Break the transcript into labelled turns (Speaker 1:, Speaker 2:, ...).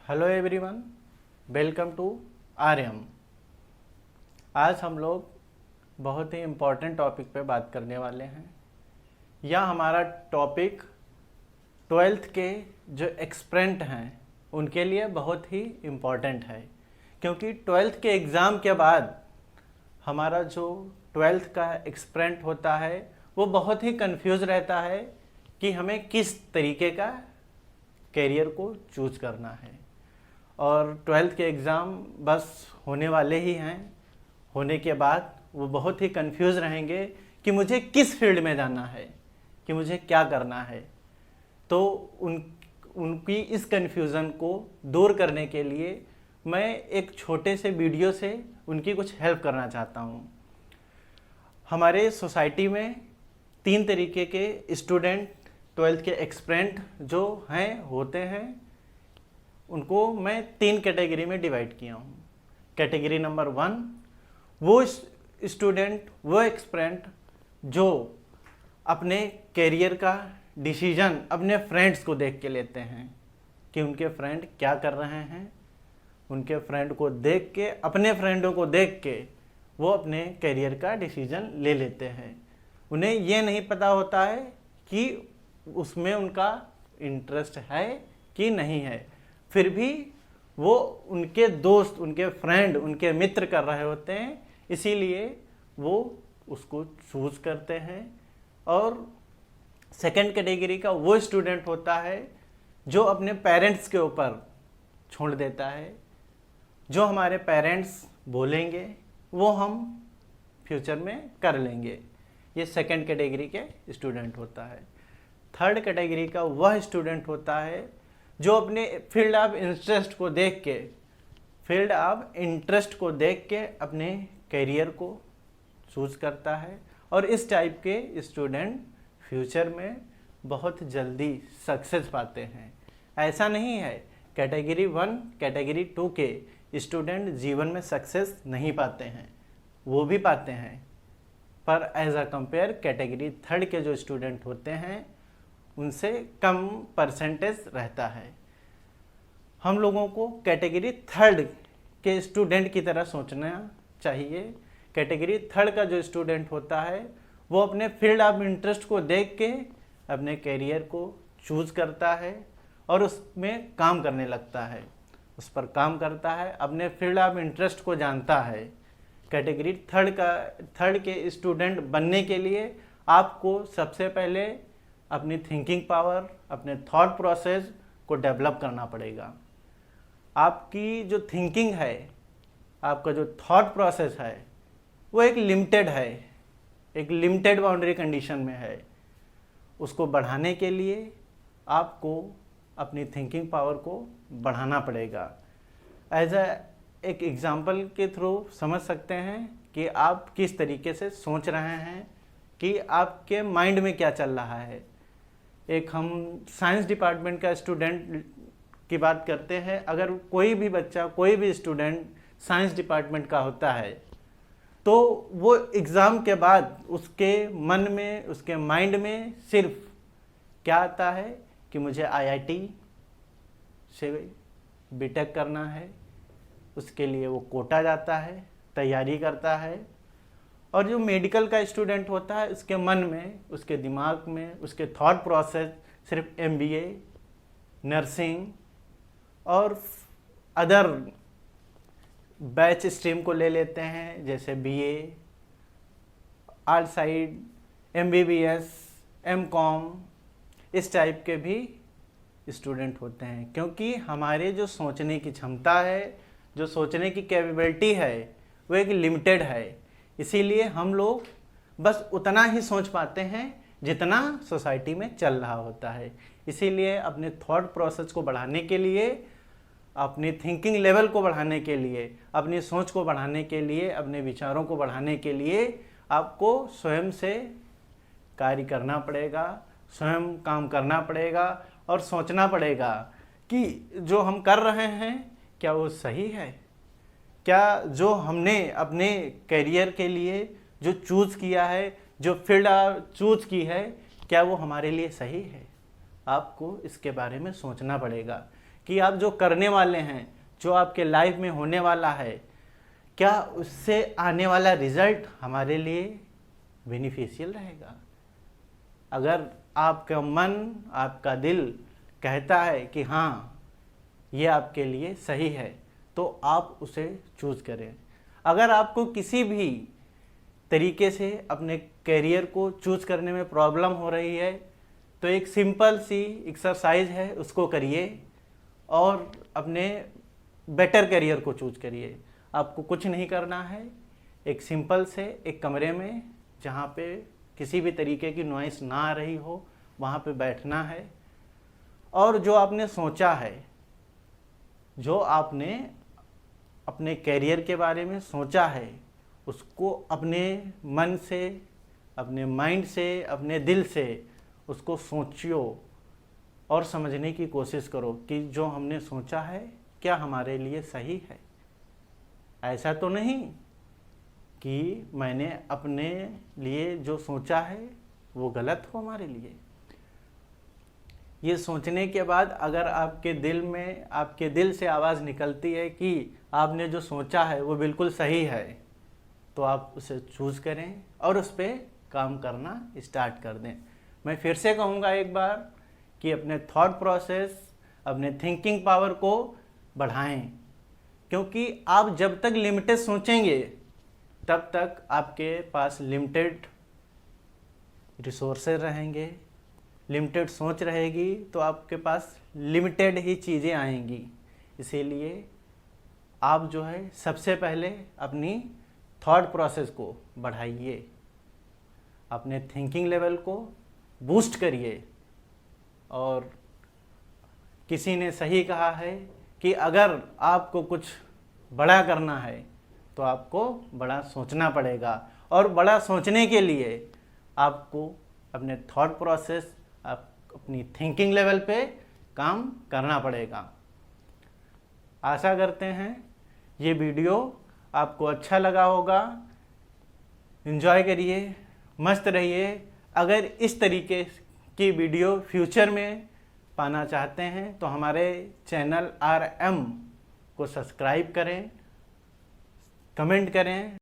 Speaker 1: Hello everyone, welcome to Aryam. आज हम लोग बहुत ही इम्पोर्टेंट टॉपिक पे बात करने वाले हैं। यह हमारा टॉपिक 12th के जो एक्सपेरेंट हैं उनके लिए बहुत ही इम्पोर्टेंट है, क्योंकि 12th के एग्ज़ाम के बाद हमारा जो 12th का एक्सपेरेंट होता है वो बहुत ही कंफ्यूज रहता है कि हमें किस तरीके का कैरियर को चूज करना है। और 12th के एग्ज़ाम बस होने वाले ही हैं। होने के बाद वो बहुत ही कंफ्यूज रहेंगे कि मुझे किस फील्ड में जाना है, कि मुझे क्या करना है। तो उनकी इस कन्फ्यूज़न को दूर करने के लिए मैं एक छोटे से वीडियो से उनकी कुछ हेल्प करना चाहता हूँ। हमारे सोसाइटी में 3 तरीके के स्टूडेंट 12th के एक्सपेरेंट जो हैं होते हैं, उनको मैं 3 कैटेगरी में डिवाइड किया हूँ। कैटेगरी नंबर 1 वो स्टूडेंट, वो एक्सपेरेंट जो अपने कैरियर का डिसीजन अपने फ्रेंड्स को देख के लेते हैं कि उनके फ्रेंड क्या कर रहे हैं। उनके फ्रेंड को देख के, अपने फ्रेंडों को देख के वो अपने कैरियर का डिसीजन ले लेते हैं। उन्हें ये नहीं पता होता है कि उसमें उनका इंटरेस्ट है कि नहीं है, फिर भी वो उनके दोस्त, उनके फ्रेंड, उनके मित्र कर रहे होते हैं, इसीलिए वो उसको चूज करते हैं। और सेकंड कैटेगरी का वो स्टूडेंट होता है जो अपने पेरेंट्स के ऊपर छोड़ देता है। जो हमारे पेरेंट्स बोलेंगे वो हम फ्यूचर में कर लेंगे। ये सेकंड कैटेगरी के स्टूडेंट होता है। थर्ड कैटेगरी का वह स्टूडेंट होता है जो अपने फील्ड ऑफ इंटरेस्ट को देख के अपने करियर को चूज करता है। और इस टाइप के स्टूडेंट फ्यूचर में बहुत जल्दी सक्सेस पाते हैं। ऐसा नहीं है कैटेगरी 1, कैटेगरी 2 के स्टूडेंट जीवन में सक्सेस नहीं पाते हैं, वो भी पाते हैं, पर एज अ कंपेयर कैटेगरी 3 के जो स्टूडेंट होते हैं उनसे कम परसेंटेज रहता है। हम लोगों को कैटेगरी 3 के स्टूडेंट की तरह सोचना चाहिए। कैटेगरी 3 का जो स्टूडेंट होता है वो अपने फील्ड ऑफ इंटरेस्ट को देख के अपने कैरियर को चूज करता है और उसमें काम करने लगता है, उस पर काम करता है, अपने फील्ड ऑफ इंटरेस्ट को जानता है। कैटेगरी 3 के स्टूडेंट बनने के लिए आपको सबसे पहले अपनी थिंकिंग पावर, अपने थॉट प्रोसेस को डेवलप करना पड़ेगा। आपकी जो थिंकिंग है, आपका जो थॉट प्रोसेस है, वो एक लिमिटेड बाउंड्री कंडीशन में है। उसको बढ़ाने के लिए आपको अपनी थिंकिंग पावर को बढ़ाना पड़ेगा। एक एग्जाम्पल के थ्रू समझ सकते हैं कि आप किस तरीके से सोच रहे हैं, कि आपके माइंड में क्या चल रहा है। एक हम साइंस डिपार्टमेंट का स्टूडेंट की बात करते हैं। अगर कोई भी बच्चा, कोई भी स्टूडेंट साइंस डिपार्टमेंट का होता है तो वो एग्ज़ाम के बाद उसके मन में, उसके माइंड में सिर्फ क्या आता है कि मुझे आईआईटी से बीटेक करना है। उसके लिए वो कोटा जाता है, तैयारी करता है। और जो मेडिकल का स्टूडेंट होता है उसके मन में, उसके दिमाग में, उसके थॉट प्रोसेस सिर्फ एमबीए, नर्सिंग और अदर बैच स्ट्रीम को ले लेते हैं, जैसे BA, all side, MBBS, MCom, इस टाइप के भी स्टूडेंट होते हैं। क्योंकि हमारे जो सोचने की क्षमता है, जो सोचने की कैपेबिलिटी है, वो एक लिमिटेड है। इसीलिए हम लोग बस उतना ही सोच पाते हैं जितना सोसाइटी में चल रहा होता है। इसीलिए अपने थॉट प्रोसेस को बढ़ाने के लिए, अपनी थिंकिंग लेवल को बढ़ाने के लिए, अपनी सोच को बढ़ाने के लिए, अपने विचारों को बढ़ाने के लिए आपको स्वयं से कार्य करना पड़ेगा, स्वयं काम करना पड़ेगा और सोचना पड़ेगा कि जो हम कर रहे हैं क्या वो सही है, क्या जो हमने अपने करियर के लिए जो चूज़ किया है, जो फील्ड चूज़ की है, क्या वो हमारे लिए सही है। आपको इसके बारे में सोचना पड़ेगा कि आप जो करने वाले हैं, जो आपके लाइफ में होने वाला है, क्या उससे आने वाला रिजल्ट हमारे लिए बेनिफिशियल रहेगा। अगर आपका मन, आपका दिल कहता है कि हाँ ये आपके लिए सही है, तो आप उसे चूज़ करें। अगर आपको किसी भी तरीके से अपने करियर को चूज़ करने में प्रॉब्लम हो रही है, तो एक सिंपल सी एक्सरसाइज है, उसको करिए और अपने बेटर करियर को चूज़ करिए। आपको कुछ नहीं करना है, एक सिंपल से एक कमरे में जहाँ पे किसी भी तरीके की नॉइस ना आ रही हो, वहाँ पे बैठना है और जो आपने सोचा है, जो आपने अपने करियर के बारे में सोचा है, उसको अपने मन से, अपने माइंड से, अपने दिल से उसको सोचियो और समझने की कोशिश करो कि जो हमने सोचा है क्या हमारे लिए सही है। ऐसा तो नहीं कि मैंने अपने लिए जो सोचा है वो गलत हो हमारे लिए। ये सोचने के बाद अगर आपके दिल में, आपके दिल से आवाज़ निकलती है कि आपने जो सोचा है वो बिल्कुल सही है, तो आप उसे चूज़ करें और उस पर काम करना स्टार्ट कर दें। मैं फिर से कहूँगा एक बार कि अपने थॉट प्रोसेस, अपने थिंकिंग पावर को बढ़ाएं, क्योंकि आप जब तक लिमिटेड सोचेंगे तब तक आपके पास लिमिटेड रिसोर्सेज रहेंगे। लिमिटेड सोच रहेगी तो आपके पास लिमिटेड ही चीज़ें आएंगी। इसीलिए आप जो है सबसे पहले अपनी थॉट प्रोसेस को बढ़ाइए, अपने थिंकिंग लेवल को बूस्ट करिए। और किसी ने सही कहा है कि अगर आपको कुछ बड़ा करना है तो आपको बड़ा सोचना पड़ेगा, और बड़ा सोचने के लिए आपको अपने थॉट प्रोसेस, आप अपनी थिंकिंग लेवल पे काम करना पड़ेगा। आशा करते हैं ये वीडियो आपको अच्छा लगा होगा। एंजॉय करिए, मस्त रहिए। अगर इस तरीके की वीडियो फ्यूचर में पाना चाहते हैं तो हमारे चैनल RM को सब्सक्राइब करें, कमेंट करें।